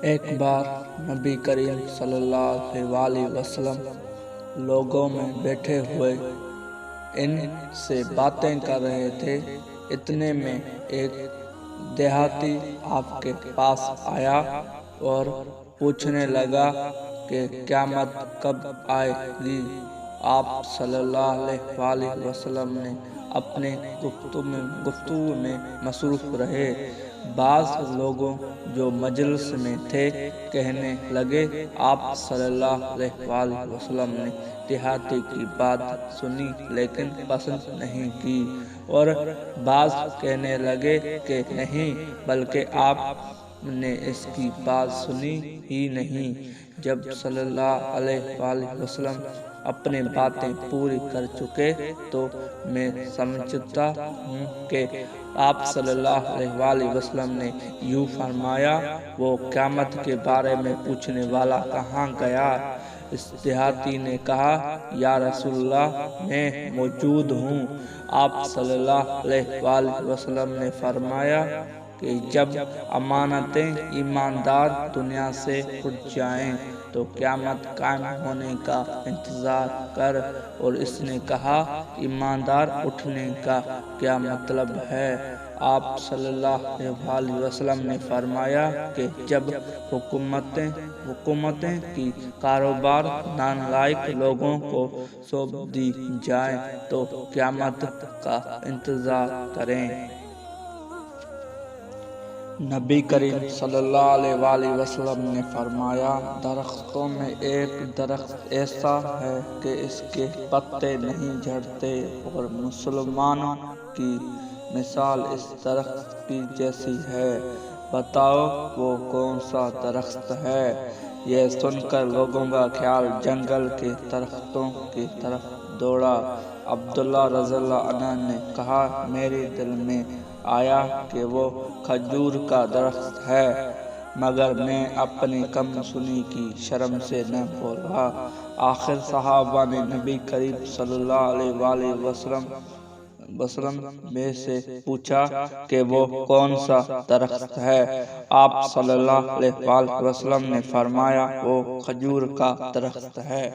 ایک بار نبی کریم صلی اللہ علیہ وسلم لوگوں میں بیٹھے ہوئے ان سے باتیں کر رہے تھے۔ اتنے میں ایک دیہاتی آپ کے پاس آیا اور پوچھنے لگا کہ قیامت کب آئے گی۔ آپ صلی اللہ علیہ وسلم نے اپنے گفتگو میں مصروف رہے۔ بعض لوگوں جو مجلس میں تھے کہنے لگے، آپ صلی اللہ علیہ وسلم نے دیہاتی کی بات سنی لیکن پسند نہیں کی، اور بعض کہنے لگے کہ نہیں بلکہ آپ نے اس کی بات سنی ہی نہیں۔ جب صلی اللہ علیہ وسلم اپنی باتیں پوری کر چکے تو میں سمجھتا ہوں کہ آپ صلی اللہ علیہ وسلم نے یوں فرمایا، وہ قیامت کے بارے میں پوچھنے والا کہاں گیا؟ اس دیہاتی نے کہا، یا رسول اللہ، میں موجود ہوں۔ آپ صلی اللہ علیہ وسلم نے فرمایا کہ جب امانتیں ایماندار دنیا سے اٹھ جائیں تو قیامت قائم ہونے کا انتظار کر۔ اور اس نے کہا، ایماندار اٹھنے کا کیا مطلب ہے؟ آپ صلی اللہ علیہ وسلم نے فرمایا کہ جب حکومتیں کی کاروبار نالائق لوگوں کو سونپ دی جائے تو قیامت کا انتظار کریں۔ نبی کریم صلی اللہ علیہ وسلم نے فرمایا، درختوں میں ایک درخت ایسا ہے کہ اس کے پتے نہیں جھڑتے، اور مسلمانوں کی مثال اس درخت کی جیسی ہے۔ بتاؤ وہ کون سا درخت ہے؟ یہ سن کر لوگوں کا خیال جنگل کے درختوں کی طرف دوڑا۔ عبداللہ رضی اللہ عنہ نے کہا، میرے دل میں آیا کہ وہ کھجور کا درخت ہے، مگر میں اپنی کم سنی کی شرم سے نہ بولا۔ آخر صحابہ نے نبی کریم صلی اللہ علیہ وسلم میں سے پوچھا کہ وہ کون سا درخت ہے؟ آپ صلی اللہ علیہ وسلم نے فرمایا، وہ کھجور کا درخت ہے۔